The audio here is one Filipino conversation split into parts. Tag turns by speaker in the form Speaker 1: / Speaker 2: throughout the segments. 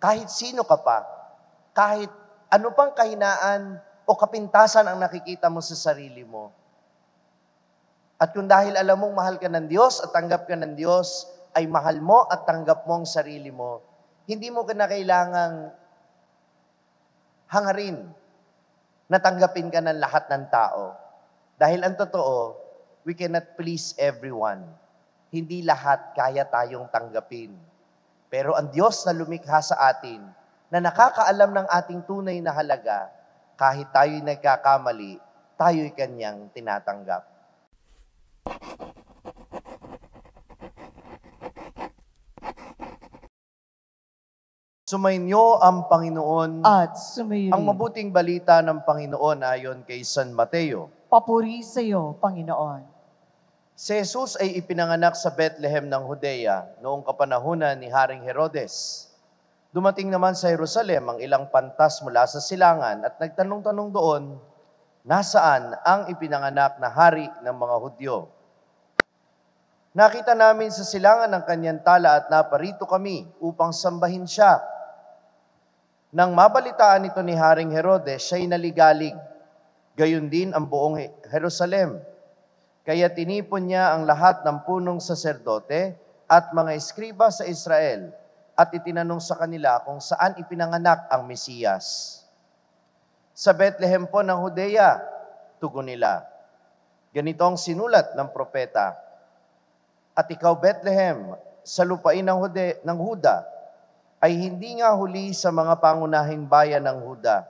Speaker 1: Kahit sino ka pa, kahit ano pang kahinaan o kapintasan ang nakikita mo sa sarili mo. At kung dahil alam mong mahal ka ng Diyos at tanggap ka ng Diyos, ay mahal mo at tanggap mo ang sarili mo, hindi mo kailangang hangarin na tanggapin ka ng lahat ng tao. Dahil ang totoo, we cannot please everyone. Hindi lahat kaya tayong tanggapin. Pero ang Diyos na lumikha sa atin, na nakakaalam ng ating tunay na halaga, kahit tayo'y nagkakamali, tayo'y Kanyang tinatanggap. Sumainyo ang Panginoon
Speaker 2: at sumayo
Speaker 1: ang mabuting balita ng Panginoon ayon kay San Mateo.
Speaker 2: Papuri sa iyo, Panginoon.
Speaker 1: Si Jesus ay ipinanganak sa Bethlehem ng Judea noong kapanahunan ni Haring Herodes. Dumating naman sa Jerusalem ang ilang pantas mula sa silangan at nagtanong-tanong doon, nasaan ang ipinanganak na hari ng mga Hudyo? Nakita namin sa silangan ng kanyang tala at naparito kami upang sambahin siya. Nang mabalitaan ito ni Haring Herodes, siya'y naligalig. Gayon din ang buong Jerusalem. Kaya tinipon niya ang lahat ng punong saserdote at mga eskriba sa Israel at itinanong sa kanila kung saan ipinanganak ang Mesiyas. Sa Bethlehem po ng Judea, tugon nila. Ganito ang sinulat ng propeta. At ikaw, Bethlehem, sa lupain ng Huda, ay hindi nga huli sa mga pangunahing bayan ng Huda,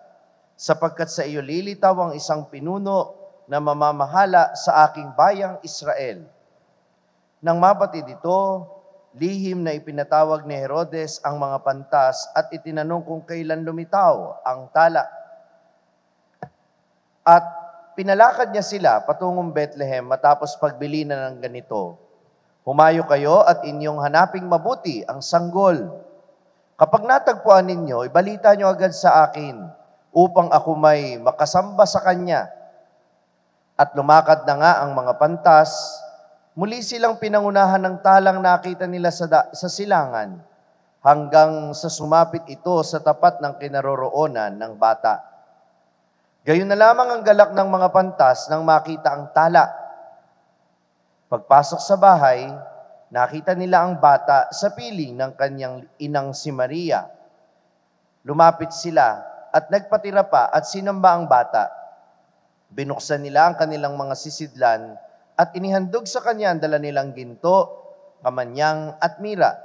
Speaker 1: sapagkat sa iyo lilitaw ang isang pinuno na mamamahala sa aking bayang Israel. Nang mabatid ito, lihim na ipinatawag ni Herodes ang mga pantas at itinanong kung kailan lumitaw ang tala. At pinalakad niya sila patungong Bethlehem matapos pagbili na ng ganito. Humayo kayo at inyong hanaping mabuti ang sanggol. Kapag natagpuan ninyo, ibalita nyo agad sa akin upang ako may makasamba sa kanya. At lumakad na nga ang mga pantas, muli silang pinangunahan ng talang nakita nila sa silangan hanggang sa sumapit ito sa tapat ng kinaroroonan ng bata. Gayon na lamang ang galak ng mga pantas nang makita ang tala. Pagpasok sa bahay, nakita nila ang bata sa piling ng kanyang inang si Maria. Lumapit sila at nagpatira pa at sinamba ang bata. Binuksan nila ang kanilang mga sisidlan at inihandog sa kanya ang dala nilang ginto, kamanyang at mira.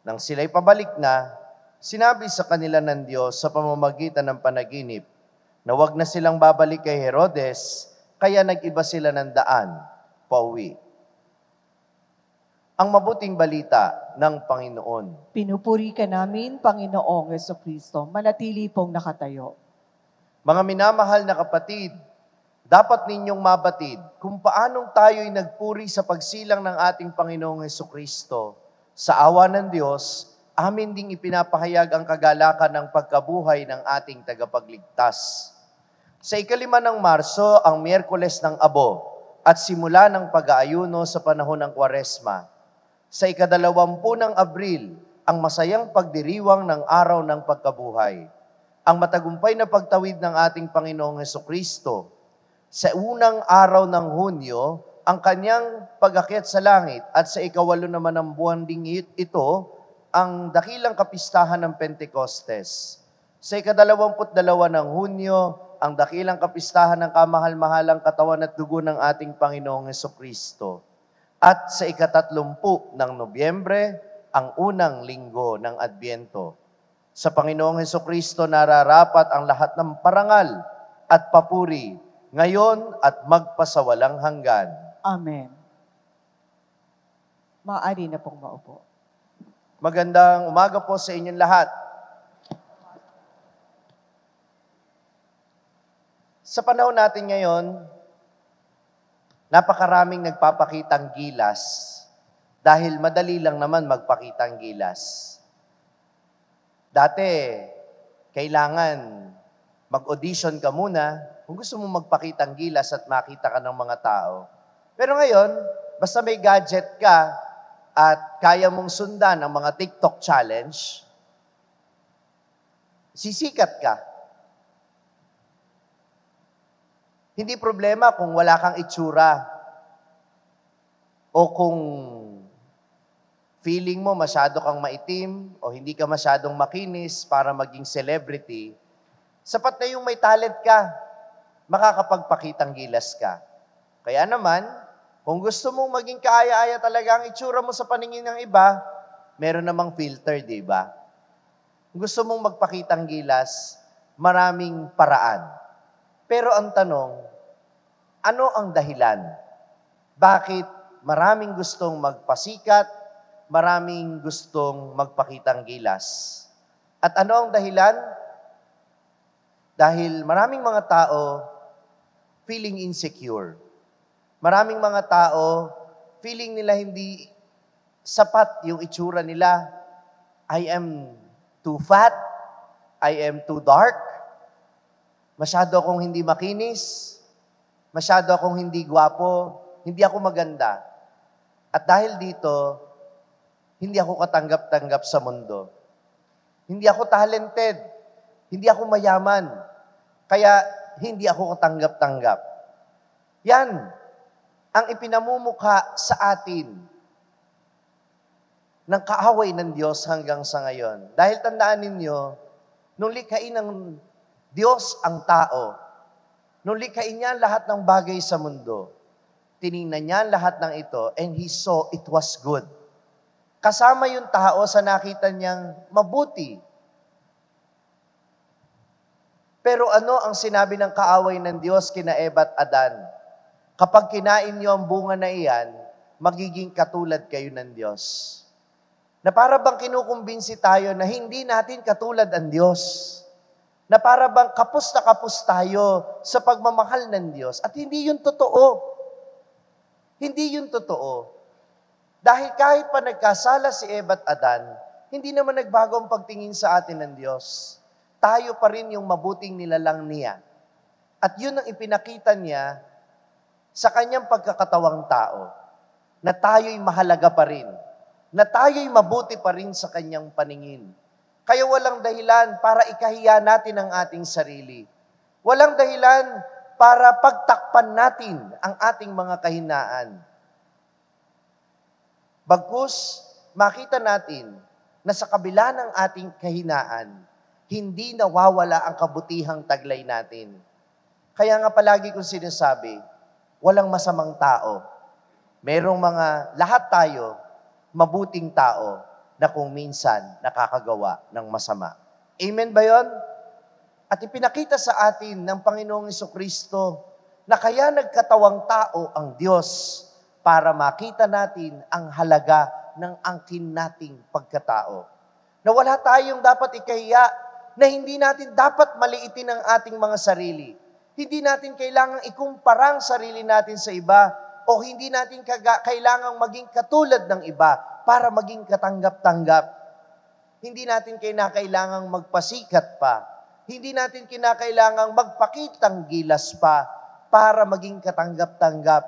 Speaker 1: Nang sila'y pabalik na, sinabi sa kanila ng Diyos sa pamamagitan ng panaginip na wag na silang babalik kay Herodes, kaya nag-iba sila ng daan, pauwi. Ang mabuting balita ng Panginoon.
Speaker 2: Pinupuri ka namin, Panginoong Jesucristo. Manatili pong nakatayo.
Speaker 1: Mga minamahal na kapatid, dapat ninyong mabatid kung paanong tayo'y nagpuri sa pagsilang ng ating Panginoong Jesucristo. Sa awa ng Diyos, amin ding ipinapahayag ang kagalakan ng pagkabuhay ng ating tagapagligtas. Sa 5 ng Marso, ang Miyerkules ng Abo, at simula ng pag-aayuno sa panahon ng Kwaresma. Sa 20 ng Abril, ang masayang pagdiriwang ng araw ng pagkabuhay. Ang matagumpay na pagtawid ng ating Panginoong Hesukristo. Sa unang araw ng Hunyo, ang kanyang pag-akyat sa langit at sa 8 naman ng buwan ding ito, ang dakilang kapistahan ng Pentecostes. Sa 22 ng Hunyo, ang dakilang kapistahan ng kamahal-mahalang katawan at dugo ng ating Panginoong Hesukristo. At sa 30 ng Nobyembre, ang unang linggo ng Adbyento. Sa Panginoong Hesukristo nararapat ang lahat ng parangal at papuri, ngayon at magpasawalang hanggan.
Speaker 2: Amen. Maaari na pong maupo.
Speaker 1: Magandang umaga po sa inyong lahat. Sa panahon natin ngayon, napakaraming nagpapakitang gilas dahil madali lang naman magpakitang gilas. Dati, kailangan mag-audition ka muna kung gusto mo magpakitang gilas at makita ka ng mga tao. Pero ngayon, basta may gadget ka at kaya mong sundan ang mga TikTok challenge, Sisikat ka. Hindi problema kung wala kang itsura o kung feeling mo masyado kang maitim o hindi ka masyadong makinis para maging celebrity. Sapat na yung may talent ka, makakapagpakitang gilas ka. Kaya naman, kung gusto mong maging kaaya-aya talaga ang itsura mo sa paningin ng iba, meron namang filter, di ba? Kung gusto mong magpakitang gilas, maraming paraan. Pero ang tanong, ano ang dahilan? Bakit maraming gustong magpasikat, maraming gustong magpakitang gilas? At ano ang dahilan? Dahil maraming mga tao feeling insecure. Maraming mga tao feeling nila hindi sapat yung itsura nila. I am too fat, I am too dark, masyado akong hindi makinis, masyado akong hindi gwapo, hindi ako maganda. At dahil dito, hindi ako katanggap-tanggap sa mundo. Hindi ako talented, hindi ako mayaman, kaya hindi ako katanggap-tanggap. Yan ang ipinamumukha sa atin ng kaaway ng Diyos hanggang sa ngayon. Dahil tandaan ninyo, nung likhain ng Diyos ang tao, nung likhain niya lahat ng bagay sa mundo, tiningnan niya lahat ng ito, and He saw it was good. Kasama yung tao sa nakita niyang mabuti. Pero ano ang sinabi ng kaaway ng Diyos kina Eva at Adan? Kapag kinain niyo ang bunga na iyan, magiging katulad kayo ng Diyos. Na para bang kinukumbinsi tayo na hindi natin katulad ang Diyos. Na para bang kapos na kapos tayo sa pagmamahal ng Diyos. At hindi yun totoo. Hindi yun totoo. Dahil kahit pa nagkasala si Eva at Adan, hindi naman nagbago ang pagtingin sa atin ng Diyos. Tayo pa rin yung mabuting nilalang niya. At yun ang ipinakita niya sa kanyang pagkakatawang tao. Na tayo'y mahalaga pa rin. Na tayo'y mabuti pa rin sa kanyang paningin. Kaya walang dahilan para ikahiya natin ang ating sarili. Walang dahilan para pagtakpan natin ang ating mga kahinaan. Bagkus, makita natin na sa kabila ng ating kahinaan, hindi nawawala ang kabutihang taglay natin. Kaya nga palagi kong sinasabi, walang masamang tao. Merong lahat tayo, mabuting tao na kung minsan nakakagawa ng masama. Amen ba yon? At ipinakita sa atin ng Panginoong Jesucristo na kaya nagkatawang tao ang Diyos para makita natin ang halaga ng angkin nating pagkatao. Na wala tayong dapat ikahiya, na hindi natin dapat maliitin ang ating mga sarili. Hindi natin kailangang ikumpara ang sarili natin sa iba o hindi natin kailangang maging katulad ng iba para maging katanggap-tanggap. Hindi natin kailangang magpasikat pa. Hindi natin kinakailangang magpakitang gilas pa para maging katanggap-tanggap.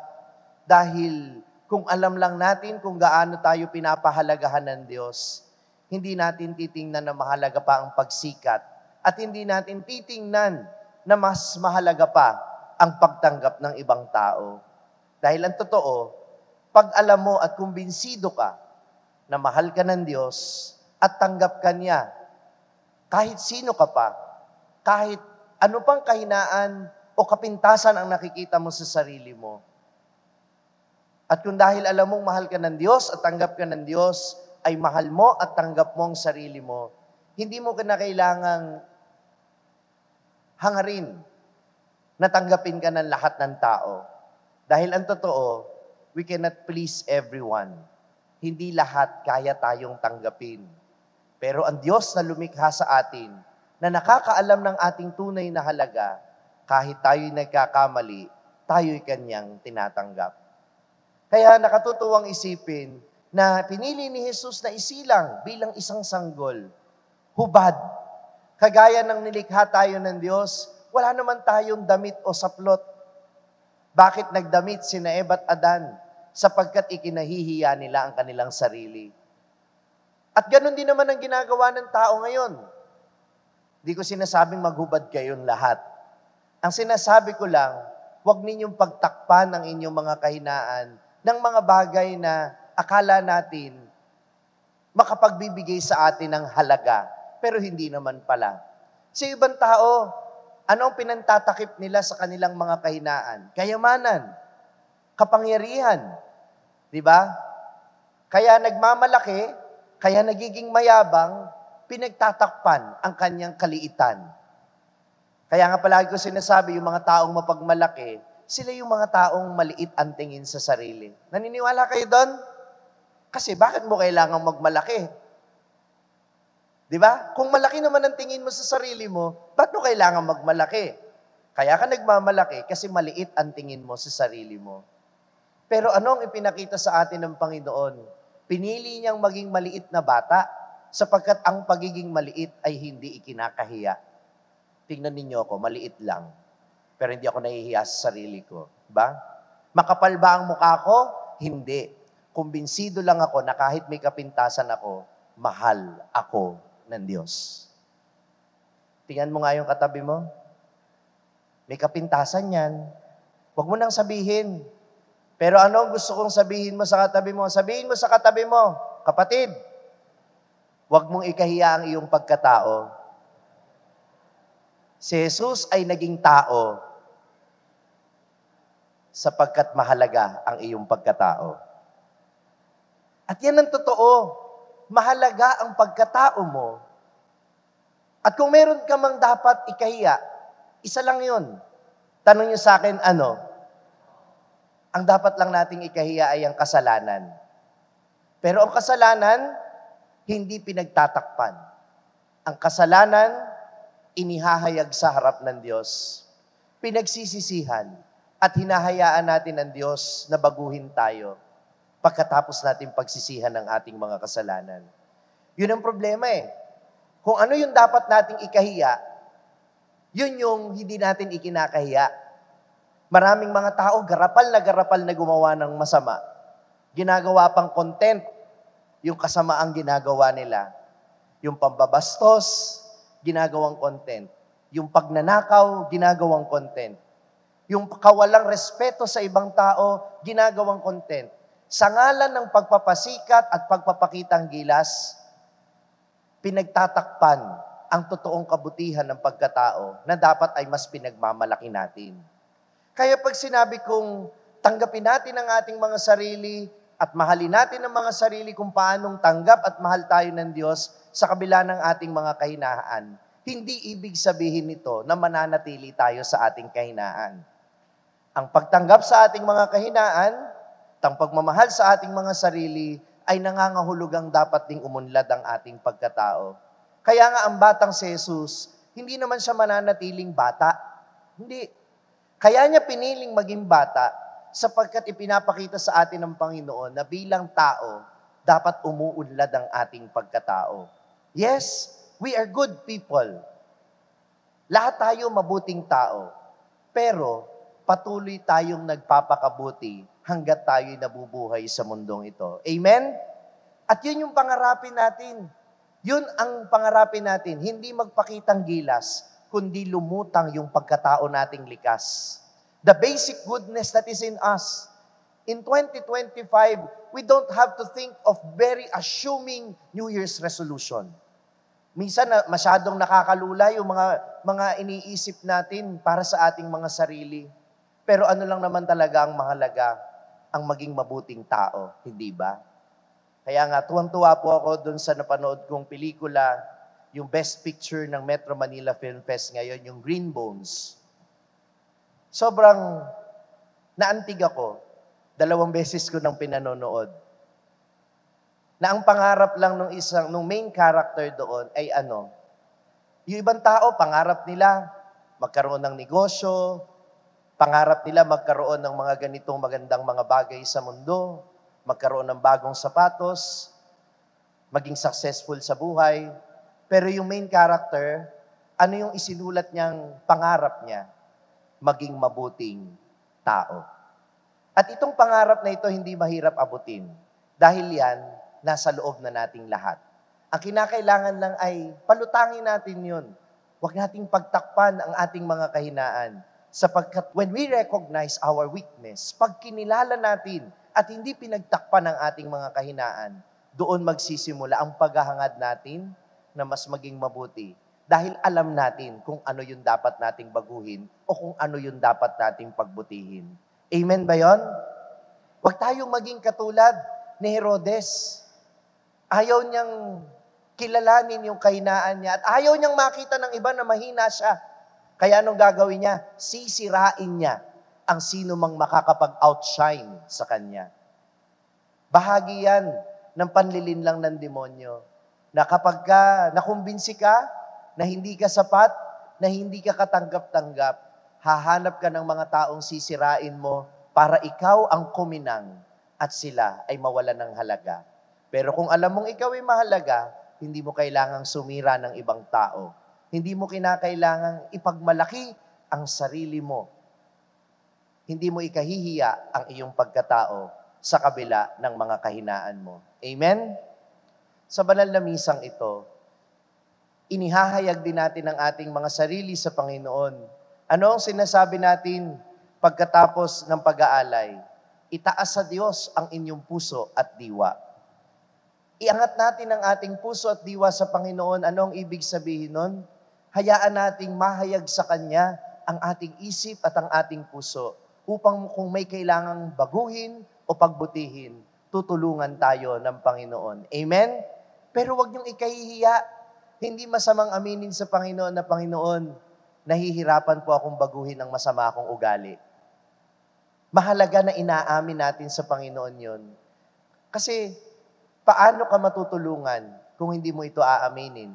Speaker 1: Dahil kung alam lang natin kung gaano tayo pinapahalagahan ng Diyos, hindi natin titingnan na mahalaga pa ang pagsikat at hindi natin titingnan na mas mahalaga pa ang pagtanggap ng ibang tao. Dahil ang totoo, pag alam mo at kumbinsido ka na mahal ka ng Diyos at tanggap ka niya, kahit sino ka pa, kahit ano pang kahinaan o kapintasan ang nakikita mo sa sarili mo. At kung dahil alam mong mahal ka ng Diyos at tanggap ka ng Diyos, ay mahal mo at tanggap mo ang sarili mo, hindi mo kailangang hangarin na tanggapin ka ng lahat ng tao. Dahil ang totoo, we cannot please everyone. Hindi lahat kaya tayong tanggapin. Pero ang Diyos na lumikha sa atin, na nakakaalam ng ating tunay na halaga, kahit tayo'y nagkakamali, tayo'y Kanyang tinatanggap. Kaya nakatutuwang isipin na pinili ni Jesus na isilang bilang isang sanggol. Hubad. Kagaya ng nilikha tayo ng Diyos, wala naman tayong damit o saplot. Bakit nagdamit sina Eva at Adan? Sapagkat ikinahihiya nila ang kanilang sarili. At ganun din naman ang ginagawa ng tao ngayon. Di ko sinasabing maghubad kayong lahat. Ang sinasabi ko lang, huwag ninyong pagtakpan ang inyong mga kahinaan ng mga bagay na akala natin makapagbibigay sa atin ng halaga, pero hindi naman pala. Sa ibang tao, ano ang pinantatakip nila sa kanilang mga kahinaan? Kayamanan, kapangyarihan, di ba? Kaya nagmamalaki, kaya nagiging mayabang, pinagtatakpan ang kanyang kaliitan. Kaya nga palagi ko sinasabi, yung mga taong mapagmalaki, sila yung mga taong maliit ang tingin sa sarili. Naniniwala kayo doon? Kasi bakit mo kailangang magmalaki? Di ba? Kung malaki naman ang tingin mo sa sarili mo, ba't mo kailangang magmalaki? Kaya ka nagmamalaki kasi maliit ang tingin mo sa sarili mo. Pero ano ang ipinakita sa atin ng Panginoon? Pinili niyang maging maliit na bata sapagkat ang pagiging maliit ay hindi ikinakahiya. Tingnan ninyo ako, maliit lang. Pero hindi ako nahihiya sa sarili ko. Ba? Makapal ba ang mukha ko? Hindi. Kumbinsido lang ako na kahit may kapintasan ako, mahal ako ng Diyos. Tingnan mo nga yung katabi mo. May kapintasan yan. Huwag mo nang sabihin. Pero ano ang gusto kong sabihin mo sa katabi mo? Sabihin mo sa katabi mo, kapatid, huwag mong ikahiya ang iyong pagkatao. Si Jesus ay naging tao sapagkat mahalaga ang iyong pagkatao. At yan ang totoo. Mahalaga ang pagkatao mo. At kung meron ka mang dapat ikahiya, isa lang yun. Tanong niyo sa akin, ano? Ang dapat lang nating ikahiya ay ang kasalanan. Pero ang kasalanan, hindi pinagtatakpan. Ang kasalanan, inihahayag sa harap ng Diyos. Pinagsisisihan at hinahayaan natin ang Diyos na baguhin tayo pagkatapos natin pagsisihan ng ating mga kasalanan. Yun ang problema eh. Kung ano yung dapat nating ikahiya, yun yung hindi natin ikinakahiya. Maraming mga tao, garapal na gumawa ng masama. Ginagawa pang content yung kasamaang ginagawa nila. Yung pambabastos, ginagawang content. Yung pagnanakaw, ginagawang content. Yung kawalang respeto sa ibang tao, ginagawang content. Sa ngalan ng pagpapasikat at pagpapakitang gilas, pinagtatakpan ang totoong kabutihan ng pagkatao na dapat ay mas pinagmamalaki natin. Kaya pag sinabi kong tanggapin natin ang ating mga sarili at mahalin natin ang mga sarili kung paanong tanggap at mahal tayo ng Diyos sa kabila ng ating mga kahinaan, hindi ibig sabihin nito na mananatili tayo sa ating kahinaan. Ang pagtanggap sa ating mga kahinaan, ang pagmamahal sa ating mga sarili ay nangangahulugang dapat ding umunlad ang ating pagkatao. Kaya nga ang batang si Jesus, hindi naman siya mananatiling bata. Hindi. Kaya niya piniling maging bata sapagkat ipinapakita sa atin ng Panginoon na bilang tao, dapat umuunlad ang ating pagkatao. Yes, we are good people. Lahat tayo mabuting tao. Pero patuloy tayong nagpapakabuti hanggat tayo'y nabubuhay sa mundong ito. Amen? At yun yung pangarapin natin. Yun ang pangarapin natin. Hindi magpakitang gilas, kundi lumutang yung pagkatao nating likas. The basic goodness that is in us. In 2025, we don't have to think of very assuming New Year's resolution. Minsan masyadong nakakalula yung mga iniisip natin para sa ating mga sarili. Pero ano lang naman talaga ang mahalaga? Ang maging mabuting tao, hindi ba? Kaya nga, tuwang-tuwa po ako dun sa napanood kong pelikula, yung Best Picture ng Metro Manila Film Fest ngayon, yung Green Bones. Sobrang naantig ako. 2 beses ko nang pinanonood. Na ang pangarap lang nung main character doon ay ano, yung ibang tao, pangarap nila magkaroon ng negosyo, pangarap nila magkaroon ng mga ganitong magandang mga bagay sa mundo, magkaroon ng bagong sapatos, maging successful sa buhay. Pero yung main character, ano yung isinulat niyang pangarap niya? Maging mabuting tao. At itong pangarap na ito hindi mahirap abutin. Dahil yan, nasa loob na nating lahat. Ang kinakailangan lang ay palutangin natin yun. Huwag nating pagtakpan ang ating mga kahinaan. Sapagkat when we recognize our weakness, pag kinilala natin at hindi pinagtakpan ang ating mga kahinaan, doon magsisimula ang paghahangad natin na mas maging mabuti. Dahil alam natin kung ano yung dapat nating baguhin o kung ano yung dapat nating pagbutihin. Amen ba yon? Huwag tayong maging katulad ni Herodes. Ayaw niyang kilalanin yung kahinaan niya at ayaw niyang makita ng iba na mahina siya. Kaya anong gagawin niya? Sisirain niya ang sino mang makakapag-outshine sa kanya. Bahagi yan ng panlilinlang ng demonyo. Na kapag nakumbinsi ka, na hindi ka sapat, na hindi ka katanggap-tanggap, hahanap ka ng mga taong sisirain mo para ikaw ang kuminang at sila ay mawalan ng halaga. Pero kung alam mong ikaw ay mahalaga, hindi mo kailangang sumira ng ibang tao. Hindi mo kinakailangang ipagmalaki ang sarili mo. Hindi mo ikahihiya ang iyong pagkatao sa kabila ng mga kahinaan mo. Amen? Sa banal na misang ito, inihahayag din natin ang ating mga sarili sa Panginoon. Ano ang sinasabi natin pagkatapos ng pag-aalay? Itaas sa Diyos ang inyong puso at diwa. Iangat natin ang ating puso at diwa sa Panginoon. Ano ang ibig sabihin nun? Hayaan nating mahayag sa Kanya ang ating isip at ang ating puso upang kung may kailangang baguhin o pagbutihin, tutulungan tayo ng Panginoon. Amen? Pero huwag niyong ikahihiya. Hindi masamang aminin sa Panginoon na, Panginoon, nahihirapan po akong baguhin ang masama akong ugali. Mahalaga na inaamin natin sa Panginoon yon. Kasi, paano ka matutulungan kung hindi mo ito aaminin?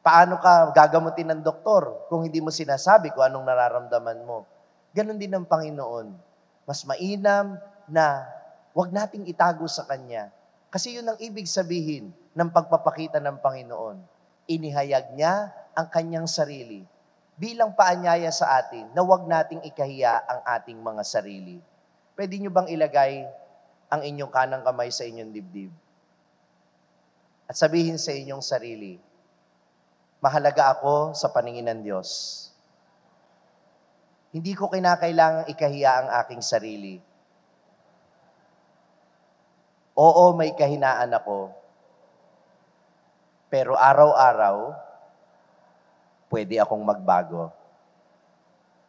Speaker 1: Paano ka gagamutin ng doktor kung hindi mo sinasabi kung anong nararamdaman mo? Ganon din ang Panginoon. Mas mainam na huwag nating itago sa Kanya. Kasi yun ang ibig sabihin ng pagpapakita ng Panginoon. Inihayag niya ang Kanyang sarili bilang paanyaya sa atin na huwag nating ikahiya ang ating mga sarili. Pwede nyo bang ilagay ang inyong kanang kamay sa inyong dibdib? At sabihin sa inyong sarili, mahalaga ako sa paningin ng Diyos. Hindi ko kinakailangang ikahiya ang aking sarili. Oo, may kahinaan ako. Pero araw-araw, pwede akong magbago.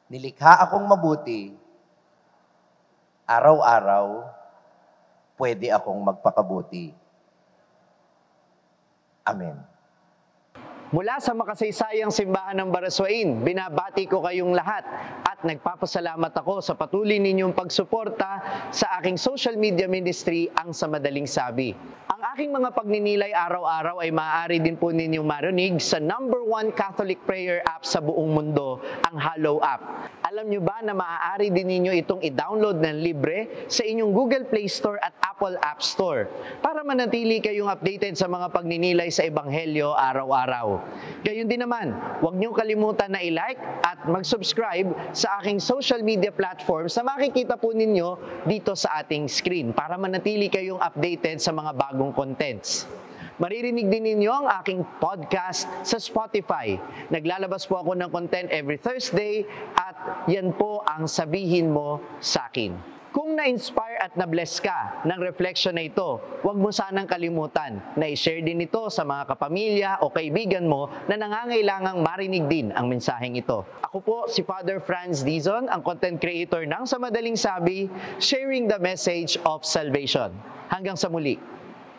Speaker 1: Nilikha akong mabuti. Araw-araw, pwede akong magpakabuti. Amen.
Speaker 3: Mula sa makasaysayang simbahan ng Baraswain, binabati ko kayong lahat at nagpapasalamat ako sa patuloy ninyong pagsuporta sa aking social media ministry, ang Sa Madaling Sabi. Ang aking mga pagninilay araw-araw ay maaari din po ninyong marinig sa #1 Catholic prayer app sa buong mundo, ang Hallow app. Alam nyo ba na maaari din ninyo itong i-download ng libre sa inyong Google Play Store at Apple App Store para manatili kayong updated sa mga pagninilay sa Ebanghelyo araw-araw. Gayun din naman, huwag niyong kalimutan na i-like at mag-subscribe sa aking social media platforms na makikita po ninyo dito sa ating screen para manatili kayong updated sa mga bagong contents. Maririnig din ninyo ang aking podcast sa Spotify. Naglalabas po ako ng content every Thursday at yan po ang Sabihin Mo sa Akin. Kung na-inspire at na-bless ka ng reflection na ito, huwag mo sanang kalimutan na i-share din ito sa mga kapamilya o kaibigan mo na nangangailangang marinig din ang mensaheng ito. Ako po si Father Franz Dizon, ang content creator ng Sa Madaling Sabi, sharing the message of salvation. Hanggang sa muli.